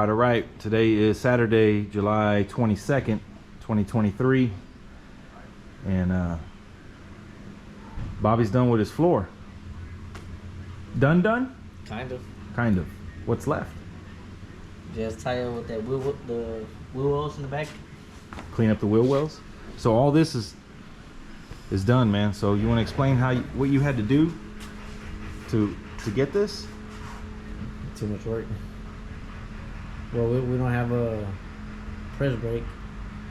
All right. Today is Saturday, July 22nd, 2023. And Bobby's done with his floor. Done? Kind of. Kind of. What's left? Just tie it with that wheel, the wheel wells in the back. Clean up the wheel wells. So all this is done, man. So you want to explain what you had to do to get this? Too much work. Well, we don't have a press brake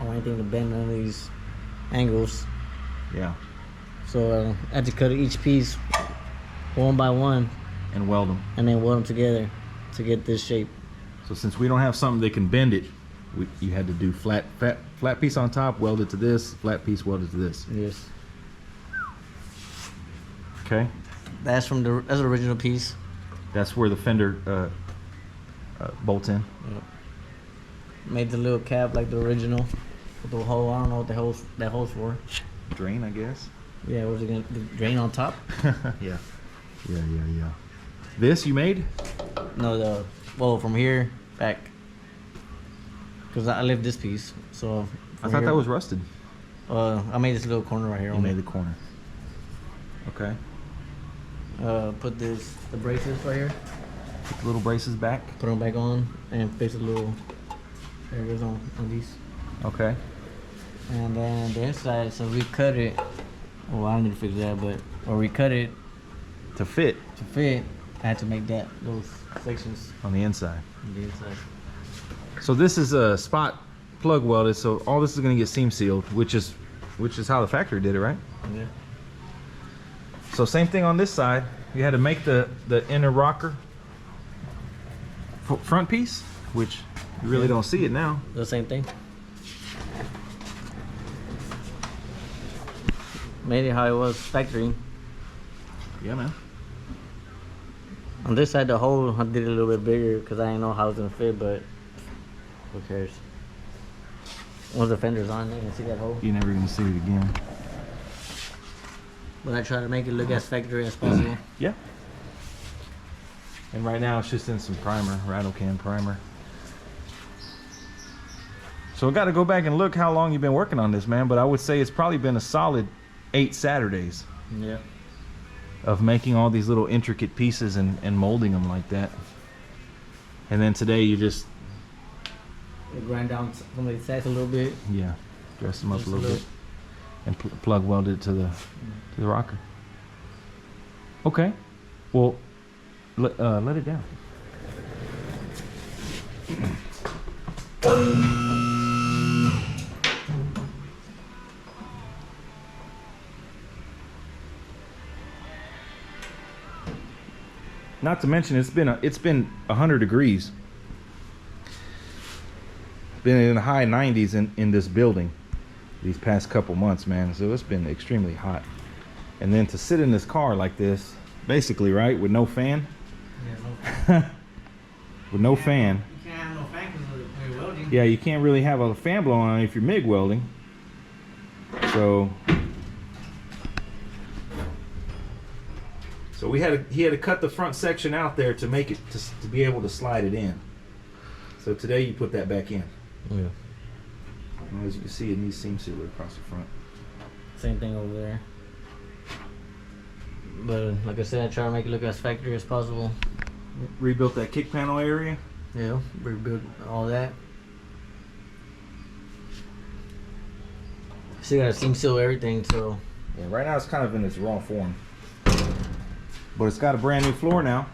or anything to bend none of these angles. Yeah. So I had to cut each piece one by one and weld them. And then weld them together to get this shape. So since we don't have something that can bend it, you had to do flat piece on top, weld it to this, flat piece welded to this. Yes. Okay. That's the original piece. That's where the fender bolts in. Yep. Made the little cap like the original with the hole. I don't know what that hole's for. Drain, I guess. Yeah, was it gonna drain on top? Yeah. This you made? No, from here back. Cause I left this piece, so. I thought that was rusted. I made this little corner right here. You made the corner. Okay. Put the braces right here. Put the little braces back. Put them back on and fix a little areas on these. Okay. And then the inside, so we cut it. Well, I need to fix that, or we cut it to fit. I had to make those sections on the inside. On the inside. So this is a spot plug welded. So all this is going to get seam sealed, which is how the factory did it, right? Yeah. So same thing on this side. You had to make the inner rocker front piece, which you really don't see it now. The same thing. Made it how it was factory. Yeah, man. On this side, the hole I did it a little bit bigger because I didn't know how it was gonna fit, but who cares? Once the fender's on, you can see that hole. You're never gonna see it again. But I try to make it look as factory as possible. Yeah. And right now it's just in some primer, rattle can primer. So I got to go back and look how long you've been working on this, man. But I would say it's probably been a solid 8 Saturdays. Yeah. Of making all these little intricate pieces and molding them like that. And then today you just grind down some of the sacks a little bit. Yeah. Dress them up a little bit. And plug welded to the rocker. Okay. Well, let it down. Not to mention it's been 100 degrees. Been in the high 90s in this building these past couple months, man. So it's been extremely hot. And then to sit in this car like this, basically, right, with no fan. Yeah, no fan. With no fan. You can't have no fan because you're welding. Yeah, you can't really have a fan blowing on if you're MIG welding. So he had to cut the front section out there to make it to be able to slide it in. So today you put that back in. Yeah. And as you can see, it needs seam sealer across the front. Same thing over there. But like I said, I try to make it look as factory as possible. Rebuilt that kick panel area. Yeah, rebuilt all that. Still gotta seam seal everything, so. Yeah, right now it's kind of in its raw form. But it's got a brand new floor now.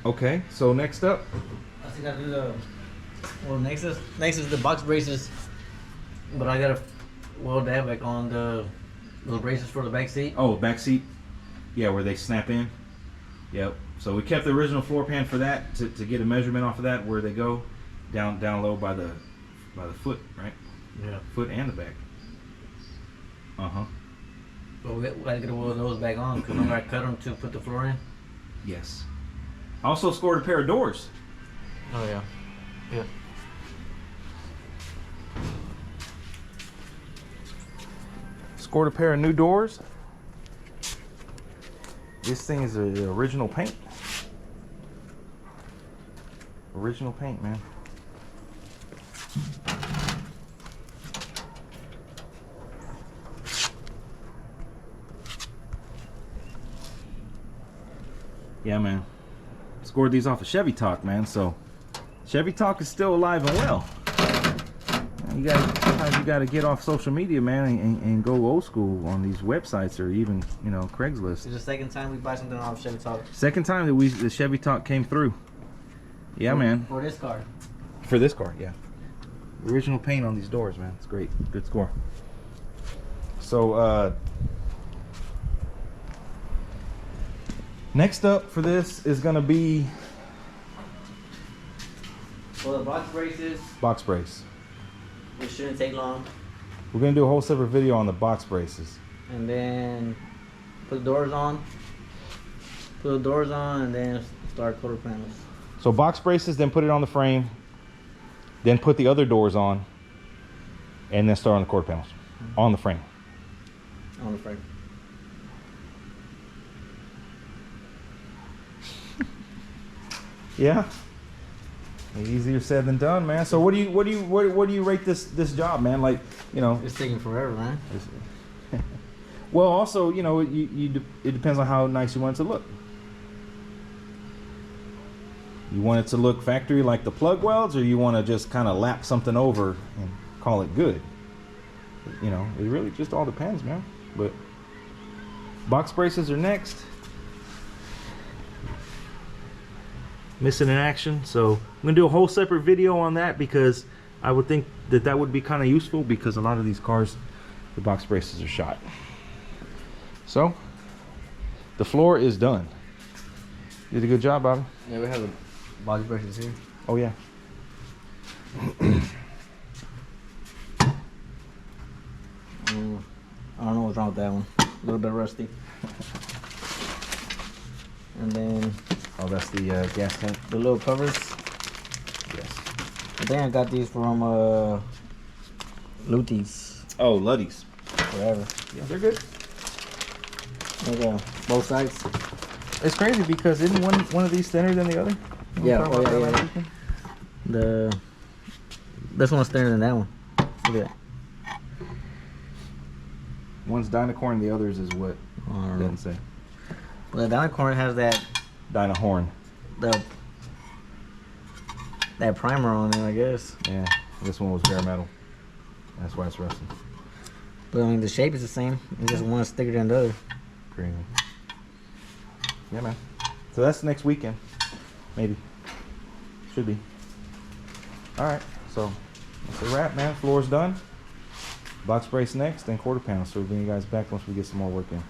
Okay, so next up. I still gotta do next is the box braces. But I gotta weld that back on the braces for the back seat. Oh, back seat. Yeah, where they snap in. Yep. So we kept the original floor pan for that to get a measurement off of that where they go down low by the foot, right? Yeah. Foot and the back. But we gotta get all those back on because remember I cut them to put the floor in. Yes. I also scored a pair of doors. Oh yeah. Yeah. Scored a pair of new doors. This thing is the original paint. Original paint, man. Yeah, man. Scored these off of Chevy Talk, man. So Chevy Talk is still alive and well. Sometimes you gotta get off social media, man, and go old school on these websites or even, you know, Craigslist. It's the second time we buy something off Chevy Talk. Second time that the Chevy Talk came through. Yeah, man. For this car. For this car, yeah. Original paint on these doors, man. It's great. Good score. So, next up for this is gonna be Well, the box braces. box brace. It shouldn't take long. We're gonna do a whole separate video on the box braces. And then put the doors on. Put the doors on and then start quarter panels. So box braces, then put it on the frame, then put the other doors on, and then start on the quarter panels. On the frame. On the frame. Yeah. Easier said than done, man. So what do you rate this job, man? Like, you know, It's taking forever, man. well, also, you know, it depends on how nice you want it to look. You want it to look factory like the plug welds, or you want to just kind of lap something over and call it good? You know, it really just all depends, man. But box braces are next. Missing in action, so I'm gonna do a whole separate video on that, because I would think that would be kind of useful, because a lot of these cars, the box braces are shot. So the floor is done. You did a good job, Bobby. Yeah, we have the box braces here. Oh yeah. I don't know what's wrong with that one. A little bit rusty. And then Oh, that's the gas tank. the little covers. Yes. I think I got these from Luty's. Oh, Luddies. Whatever. Yeah, they're good. Like both sides. It's crazy because isn't one of these thinner than the other? Yeah, this one's thinner than that one. Look at that. One's Dynacorn, the other's is what? I don't know. Doesn't say. Well, the Dynacorn has that Dynahorn. that primer on it, I guess. Yeah, this one was bare metal. That's why it's rusting. But I mean, the shape is the same. It's just one's thicker than the other. Crazy. Yeah, man. So that's next weekend. Maybe. Should be. Alright, so that's a wrap, man. Floor's done. Box brace next, then quarter panel. So we'll bring you guys back once we get some more work in.